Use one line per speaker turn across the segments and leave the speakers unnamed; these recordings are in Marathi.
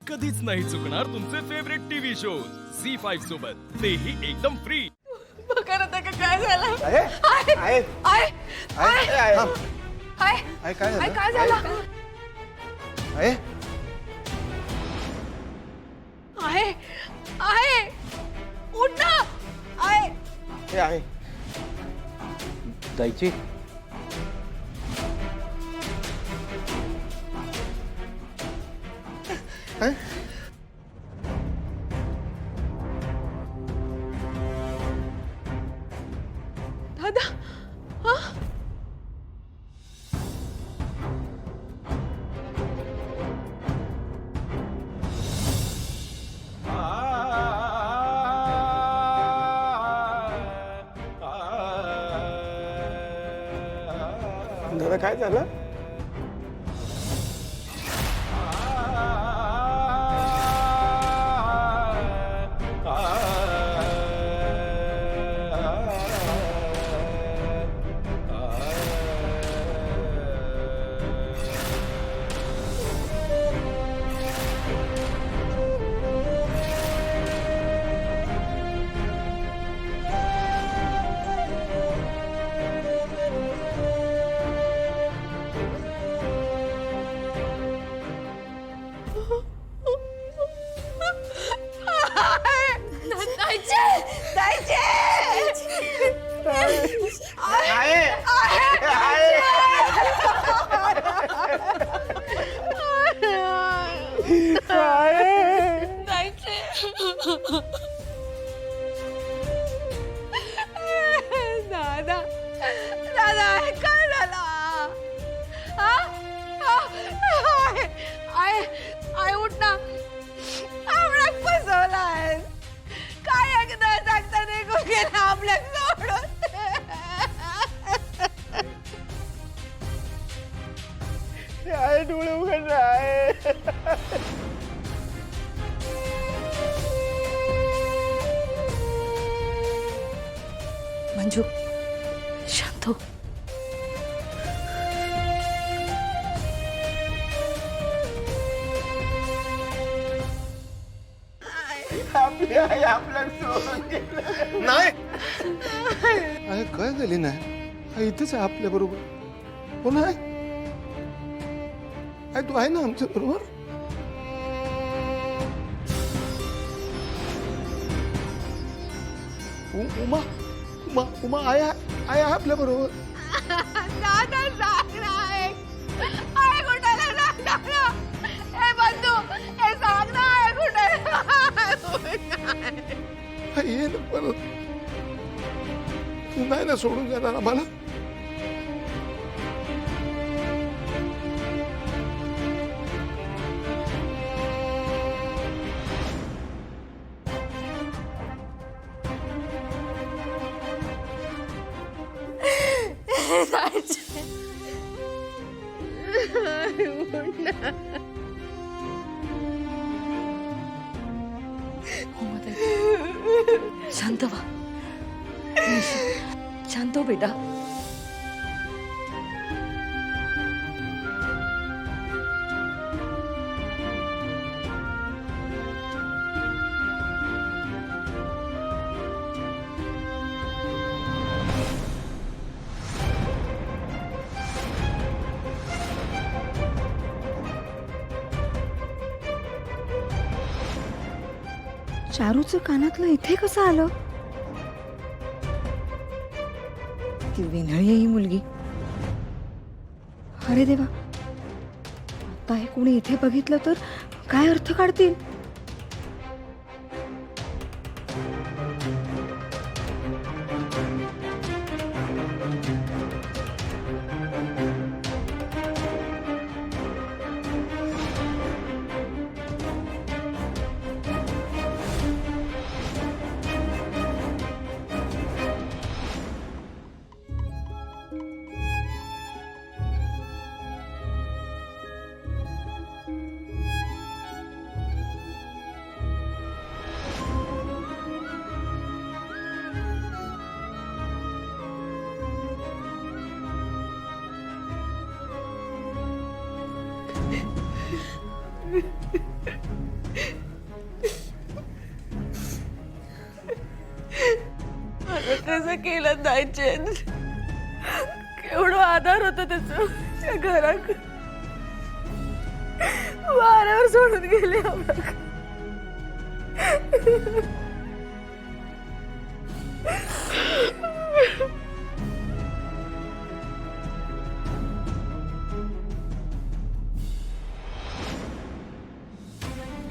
कधीच नाही चुकणार तुमचे फेवरेट टीव्ही शोज झी5 सोबत, तेही एकदम फ्री.
बघा ना त्याला काय झालं.
आहे आहे
आय
आहे आहे
आय
आहे काय
आय
झालं
काय झालं.
आहे
आहे आहे उठ ना. आय
हे आहे जायची आहे
दादा. हा
दादा काय झालं
दादा दादा काय झालं. आय आय उठ ना. आपल्याक फसवलाय. काय एकदा सांगता निघून गेला आपल्याक सोडून.
आहे डोळे उघड आहे
मंजू शांत हो.
आपली आई आपल्याला सोडून गेलं नाही आहे काय झाली नाही आई इथेच आहे आपल्या बरोबर कोण आहे आई तू आहे ना आमच्या बरोबर उमा उमा उमा आहे आहे आपल्या बरोबर
दादा सांग ना. आय कुठाला सांग ना. ए बंधू हे सांग ना. आय कुठे
ये ना परत तू नाही ना सोडून जाणार आम्हाला
शांत व्हा. शांत हो बेटा.
चारूचं कानातलं इथे कसं आलं. ती वेनळी आहे ही मुलगी. अरे देवा, आता हे कोणी इथे बघितलं तर काय अर्थ काढतील.
त्याचं केलं नाही चेन. केवढं आधार होता त्याचं त्या घरात. वाऱ्यावर सोडून गेले आम्हाला.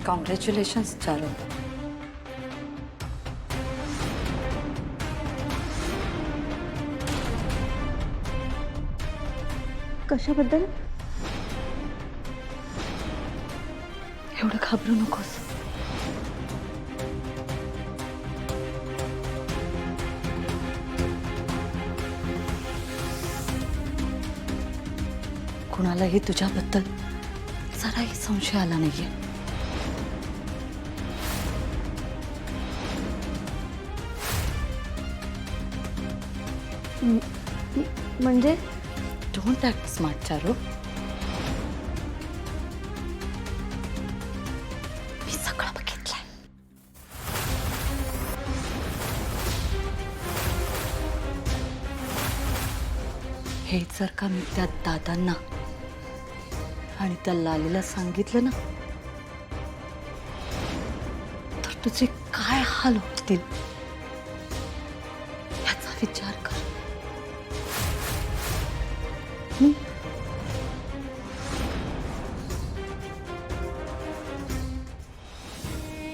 कॉंग्रॅच्युलेशन्स चारू. कशाबद्दल? एवढं घाबरू नकोस. कुणालाही तुझ्याबद्दल जराही संशय आला नाहीये. म्हणजे डोंट ॲक्ट स्मार्ट चारू. मी सगळं बघितलंय. हे जर का मी त्या दादांना आणि त्या लालीला सांगितलं ना तर तुझे काय हाल होतील याचा विचार कर.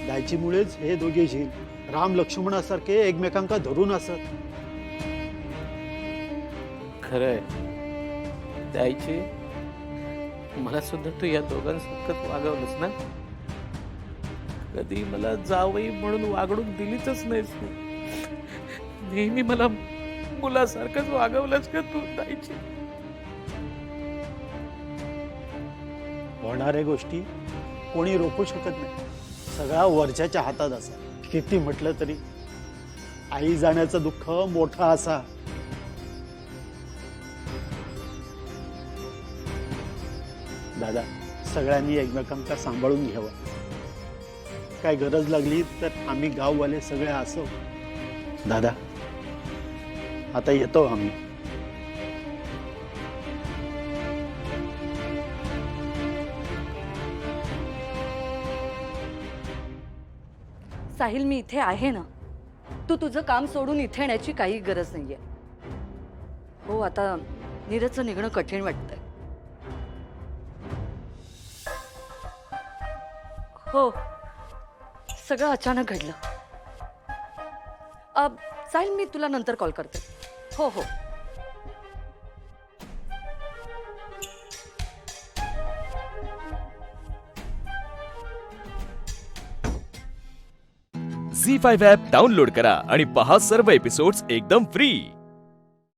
दायचीमुळेच हे दोघे झील राम लक्ष्मणासारखे एकमेकांका धरून असत.
खरंय द्यायची. मला सुद्धा तू या दोघांसारखंच वागवलंस ना. कधी मला जावई म्हणून वागणूक दिलीच नाहीस तू. नेहमी मला मुलासारखंच वागवलंस का तू द्यायची.
होणाऱ्या गोष्टी कोणी रोखू शकत नाही. सगळा वरच्याच्या हातात असा. किती म्हटलं तरी आई जाण्याचं दुःख मोठा असा. दादा सगळ्यांनी एकमेकांका सांभाळून घ्यावं. काय गरज लागली तर आम्ही गाववाले सगळे असो. दादा आता येतो आम्ही.
साहिल मी इथे आहे ना. तू तुझं काम सोडून इथे येण्याची काही गरज नाहीये. हो आता नीरजचं निघणं कठीण वाटतंय. हो सगळं अचानक घडलं. साहिल मी तुला नंतर कॉल करते. हो हो.
झी5 ॲप डाउनलोड करा आणि पहा सर्व एपिसोड्स एकदम फ्री.